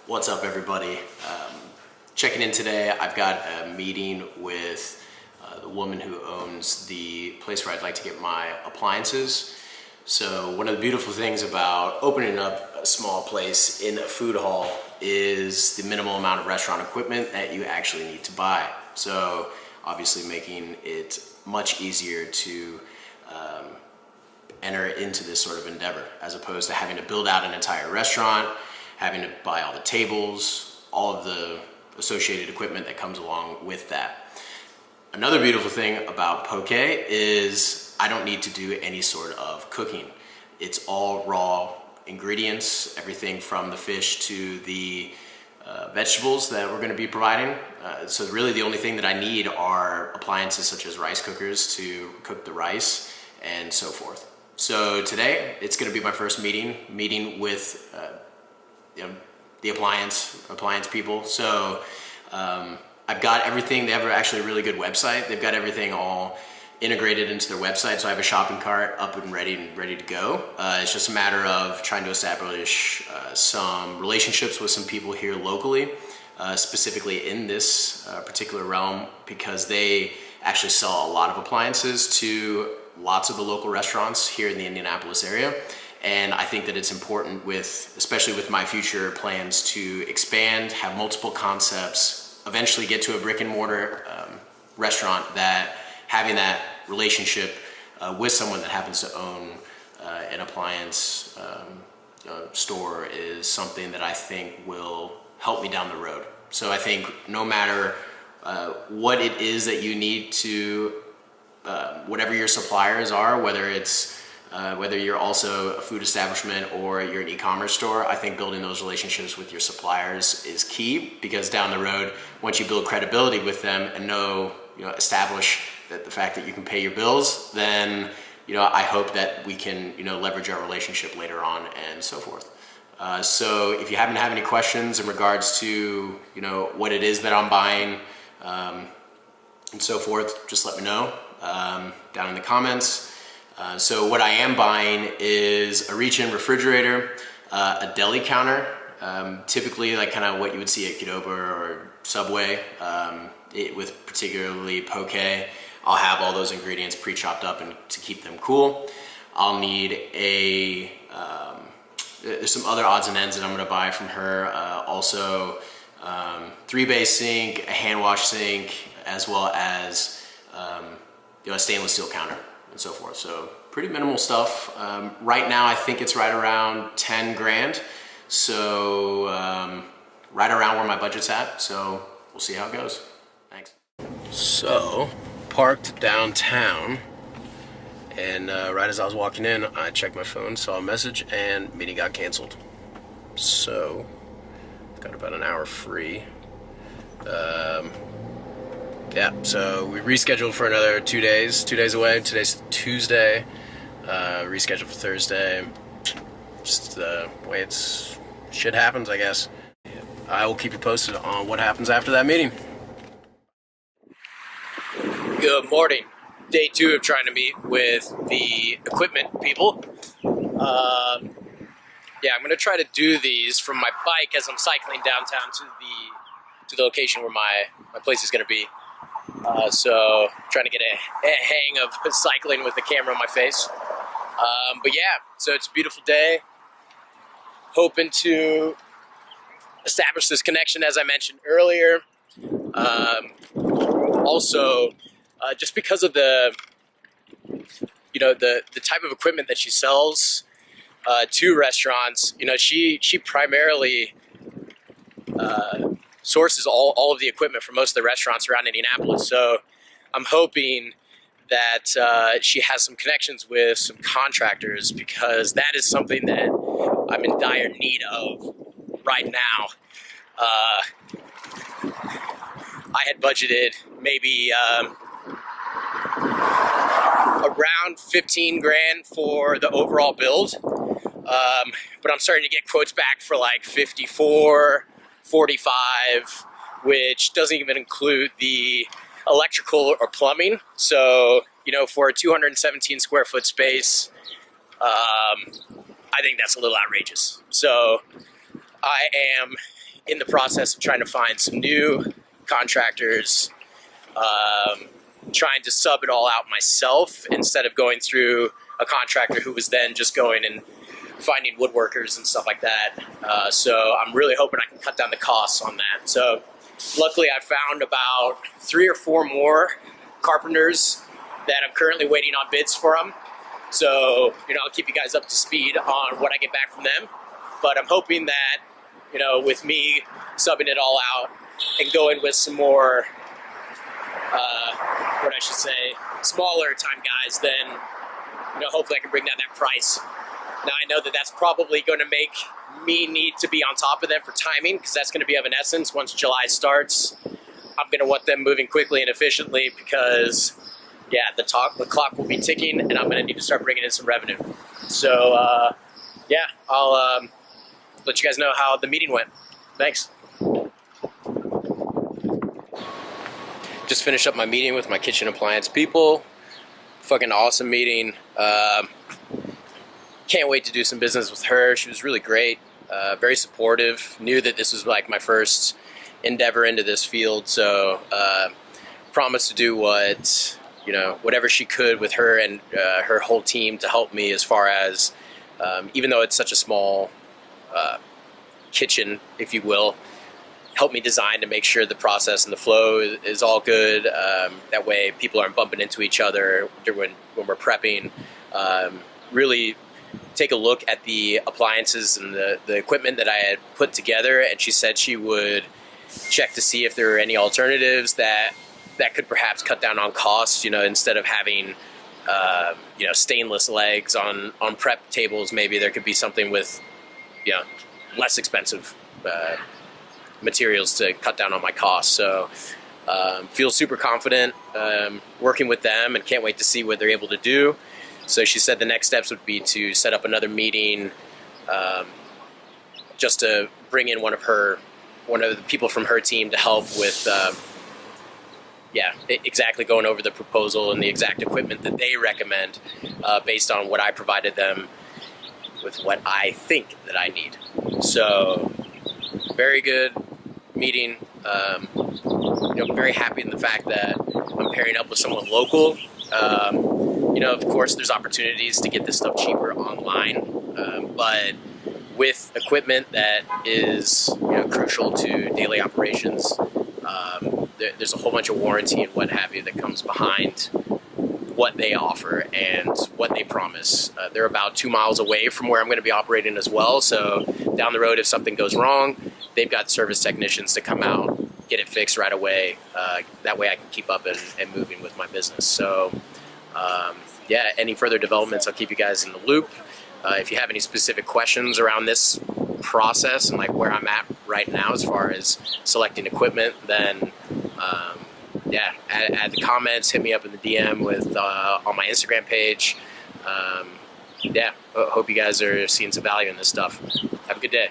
What's up, everybody? Checking in today. I've got a meeting with the woman who owns the place where I'd like to get my appliances. So one of the beautiful things about opening up a small place in a food hall is the minimal amount of restaurant equipment that you actually need to buy. So obviously making it much easier to enter into this sort of endeavor, as opposed to having to build out an entire restaurant, having to buy all the tables, all of the associated equipment that comes along with that. Another beautiful thing about poke is I don't need to do any sort of cooking. It's all raw ingredients, everything from the fish to the vegetables that we're going to be providing. So really the only thing that I need are appliances such as rice cookers to cook the rice and so forth. So today it's going to be my first meeting with the appliance people. So I've got everything. They have actually a really good website. They've got everything all integrated into their website. So I have a shopping cart up and ready to go. It's just a matter of trying to establish some relationships with some people here locally, specifically in this particular realm, because they actually sell a lot of appliances to lots of the local restaurants here in the Indianapolis area. And I think that it's important especially with my future plans to expand, have multiple concepts, eventually get to a brick and mortar restaurant, that having that relationship with someone that happens to own an appliance store is something that I think will help me down the road. So I think no matter what it is that you need to, whatever your suppliers are, whether you're also a food establishment or you're an e-commerce store, I think building those relationships with your suppliers is key, because down the road, once you build credibility with them and establish that the fact that you can pay your bills, then I hope that we can leverage our relationship later on and so forth. So if you happen to have any questions in regards to what it is that I'm buying and so forth, just let me know down in the comments. So what I am buying is a reach-in refrigerator, a deli counter, typically like kind of what you would see at Qdoba or Subway, with particularly poke. I'll have all those ingredients pre-chopped up and to keep them cool. I'll need there's some other odds and ends that I'm gonna buy from her. Also, 3-bay sink, a hand wash sink, as well as a stainless steel counter and so forth. So pretty minimal stuff. Right now I think it's right around 10 grand. So right around where my budget's at. So we'll see how it goes. Thanks. So parked downtown, and right as I was walking in, I checked my phone, saw a message, and meeting got canceled. So I've got about an hour free. Yeah, so we rescheduled for another 2 days, 2 days away. Today's Tuesday, rescheduled for Thursday. Just the way shit happens, I guess. I will keep you posted on what happens after that meeting. Good morning. Day 2 of trying to meet with the equipment people. Yeah, I'm gonna try to do these from my bike as I'm cycling downtown to the location where my place is gonna be. So trying to get a hang of cycling with the camera on my face. But yeah, so it's a beautiful day. Hoping to establish this connection, as I mentioned earlier. Also, just because of the type of equipment that she sells to restaurants, she primarily sources all of the equipment for most of the restaurants around Indianapolis. So I'm hoping that she has some connections with some contractors, because that is something that I'm in dire need of right now. I had budgeted maybe around 15 grand for the overall build, but I'm starting to get quotes back for like 54, 45, which doesn't even include the electrical or plumbing. So, for a 217 square foot space, I think that's a little outrageous. So I am in the process of trying to find some new contractors, trying to sub it all out myself instead of going through a contractor who was then just going and finding woodworkers and stuff like that. So I'm really hoping I can cut down the costs on that. So luckily I found about 3 or 4 more carpenters that I'm currently waiting on bids for them. So, I'll keep you guys up to speed on what I get back from them. But I'm hoping that, with me subbing it all out and going with some more, smaller time guys, then, hopefully I can bring down that price. Now I know that that's probably going to make me need to be on top of them for timing, because that's going to be of an essence once July starts. I'm going to want them moving quickly and efficiently because, the clock will be ticking, and I'm going to need to start bringing in some revenue. So, I'll let you guys know how the meeting went. Thanks. Just finished up my meeting with my kitchen appliance people. Fucking awesome meeting. Can't wait to do some business with her. She was really great, very supportive. Knew that this was like my first endeavor into this field, so promised to do whatever she could with her and her whole team to help me as far as, even though it's such a small kitchen, if you will, help me design to make sure the process and the flow is all good. That way people aren't bumping into each other when we're prepping. Really take a look at the appliances and the equipment that I had put together, and she said she would check to see if there were any alternatives that could perhaps cut down on costs, instead of having stainless legs on prep tables. Maybe there could be something with less expensive materials to cut down on my costs. So feel super confident working with them, and can't wait to see what they're able to do. So she said the next steps would be to set up another meeting, just to bring in one of the people from her team to help with exactly going over the proposal and the exact equipment that they recommend, based on what I provided them with what I think that I need. So very good meeting. Very happy in the fact that I'm pairing up with someone local. Of course, there's opportunities to get this stuff cheaper online, but with equipment that is crucial to daily operations, there's a whole bunch of warranty and what have you that comes behind what they offer and what they promise. They're about 2 miles away from where I'm going to be operating as well, so down the road if something goes wrong, they've got service technicians to come out, get it fixed right away. That way I can keep up and moving with my business. So any further developments, I'll keep you guys in the loop. If you have any specific questions around this process and like where I'm at right now as far as selecting equipment, then add the comments, hit me up in the DM with on my Instagram page. Hope you guys are seeing some value in this stuff. Have a good day.